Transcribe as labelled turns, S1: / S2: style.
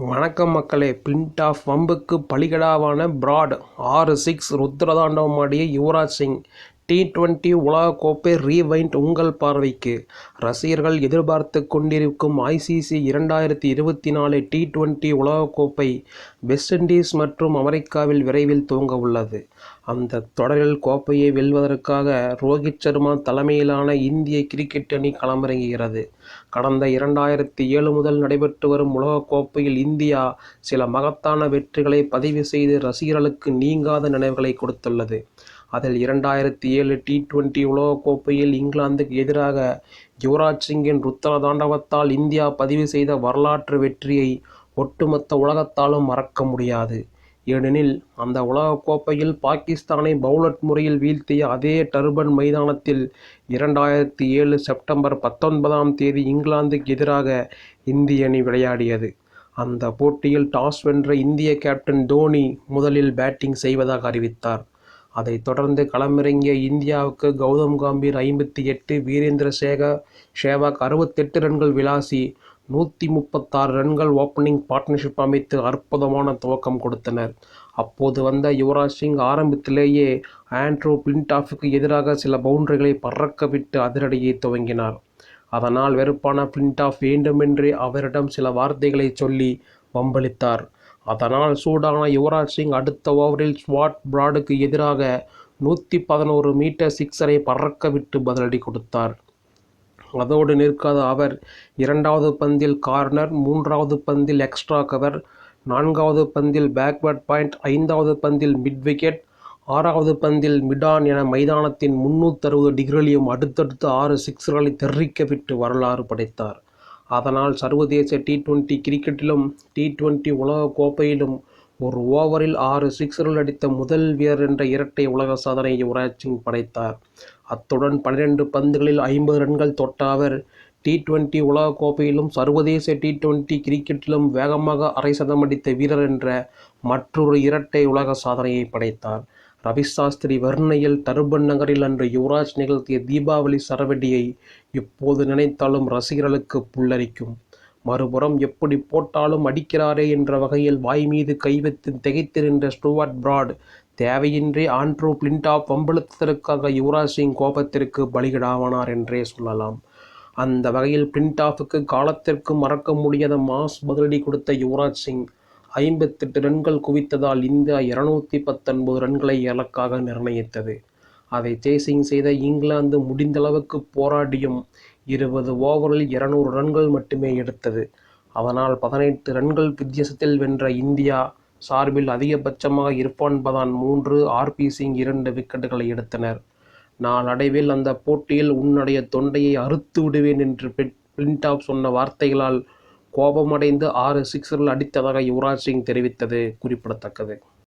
S1: வணக்கம் மக்களே. Flintoff வம்புக்கு பலிகடாவான பிராட் 6 சிக்ஸ் ருத்ரதாண்டவமாடிய யுவராஜ் சிங். T20 உலகக்கோப்பை ரீவைண்ட் உங்கள் பார்வைக்கு. ரசிகர்கள் எதிர்பார்த்து கொண்டிருக்கும் ICC 2024 T20 உலகக்கோப்பை வெஸ்ட் இண்டீஸ் மற்றும் அமெரிக்காவில் விரைவில் துவங்க உள்ளது. அந்த தொடரில் கோப்பையை வெல்வதற்காக ரோஹித் சர்மா தலைமையிலான இந்திய கிரிக்கெட் அணி களமிறங்குகிறது. கடந்த 2007 முதல் நடைபெற்று வரும் உலகக்கோப்பையில் இந்தியா சில மகத்தான வெற்றிகளை பதிவு செய்து ரசிகர்களுக்கு நீங்காத நினைவுகளை கொடுத்துள்ளது. அதில் 2007 T20 உலகக்கோப்பையில் இங்கிலாந்துக்கு எதிராக யுவராஜ் சிங்கின் ருத்ர தாண்டவத்தால் இந்தியா பதிவு செய்த வரலாற்று வெற்றியை ஒட்டுமொத்த உலகத்தாலும் மறக்க முடியாது. ஏனெனில் அந்த உலகக்கோப்பையில் பாகிஸ்தானை பவுலட் முறையில் வீழ்த்திய அதே டர்பன் மைதானத்தில் 2007 செப்டம்பர் 19ஆம் தேதி இங்கிலாந்துக்கு எதிராக இந்திய அணி விளையாடியது. அந்த போட்டியில் டாஸ் வென்ற இந்திய கேப்டன் தோனி முதலில் பேட்டிங் செய்வதாக அறிவித்தார். அதைத் தொடர்ந்து களமிறங்கிய இந்தியாவுக்கு கௌதம் கம்பீர் 58, வீரேந்திர சேவாக் 68 ரன்கள் விளாசி 136 ரன்கள் ஓப்பனிங் பார்ட்னர்ஷிப் அமைத்து அற்புதமான துவக்கம் கொடுத்தனர். அப்போது வந்த யுவராஜ் சிங் ஆரம்பத்திலேயே ஆண்ட்ரூ பிளின்டாஃபுக்கு எதிராக சில பவுண்டரிகளை பறக்கவிட்டு அதிரடியை துவங்கினார். அதனால் வெறுப்பான பிளின்டாஃப் வேண்டுமென்றே அவரிடம் சில வார்த்தைகளை சொல்லி வம்பிழுத்தார். அதனால் சூடான யுவராஜ் சிங் அடுத்த ஓவரில் ஸ்வாட் பிராடுக்கு எதிராக 111 மீட்டர் சிக்ஸரை பறக்கவிட்டு பதிலடி கொடுத்தார். அதோடு நிற்காத அவர் 2வது பந்தில் கார்னர், 3வது பந்தில் எக்ஸ்ட்ரா கவர், 4வது பந்தில் பேக்வர்ட் பாயிண்ட், 5வது பந்தில் மிட் விக்கெட், 6வது பந்தில் மிட்-ஆன் என மைதானத்தின் 360 டிகிரியிலும் அடுத்தடுத்து 6 சிக்ஸர்களை தெறிக்கவிட்டு வரலாறு படைத்தார். அதனால் சர்வதேச T20 கிரிக்கெட்டிலும் T20 உலகக் கோப்பையிலும் ஒரு ஓவரில் 6 சிக்ஸர்கள் அடித்த முதல் வீரர் என்ற இரட்டை உலக சாதனை யுவராஜ் சிங் படைத்தார். அத்துடன் 12 பந்துகளில் 50 ரன்கள் தொட்ட அவர் T20 உலகக் கோப்பையிலும் சர்வதேச T20 கிரிக்கெட்டிலும் வேகமாக அரை சதம் அடித்த வீரர் என்ற மற்றொரு இரட்டை உலக சாதனையை படைத்தார். ரவி சாஸ்திரி வர்ணையில் டர்பன் நகரில் அன்று யுவராஜ் நிகழ்த்திய தீபாவளி சரவெடியை இப்போது நினைத்தாலும் ரசிகர்களுக்கு புல்லரிக்கும். மறுபுறம் எப்படி போட்டாலும் அடிக்கிறாரே என்ற வகையில் வாய் மீது கை வைத்து திகைத்து நின்ற ஸ்டூவர்ட் பிராட் தேவையின்றி ஆண்ட்ரூ பிளின்டாஃப் வம்பிழுத்ததற்காக யுவராஜ் சிங் கோபத்திற்கு பலிகடாவானார் என்றே சொல்லலாம். அந்த வகையில் பிளின்டாஃபுக்கு காலத்திற்கு மறக்க முடியாத மாஸ் பதிலடி கொடுத்த யுவராஜ் சிங் 58 ரன்கள் குவித்ததால் இந்தியா 219 ரன்களை இலக்காக நிர்ணயித்தது. அதை சேசிங் செய்த இங்கிலாந்து முடிந்தளவுக்கு போராடியும் 20 ஓவரில் 200 ரன்கள் மட்டுமே எடுத்தது. அதனால் 18 ரன்கள் வித்தியாசத்தில் வென்ற இந்தியா சார்பில் அதிகபட்சமாக இர்ஃபான் பதான் 3, RP சிங் 2 விக்கெட்டுகளை எடுத்தனர். நாளடைவில் அந்த போட்டியில் உன்னுடைய தொண்டையை அறுத்து விடுவேன் என்று பிளின்டாஃப் சொன்ன வார்த்தைகளால் கோபமடைந்து 6 சிக்ஸர்கள் அடித்ததாக யுவராஜ் சிங் தெரிவித்தது குறிப்பிடத்தக்கது.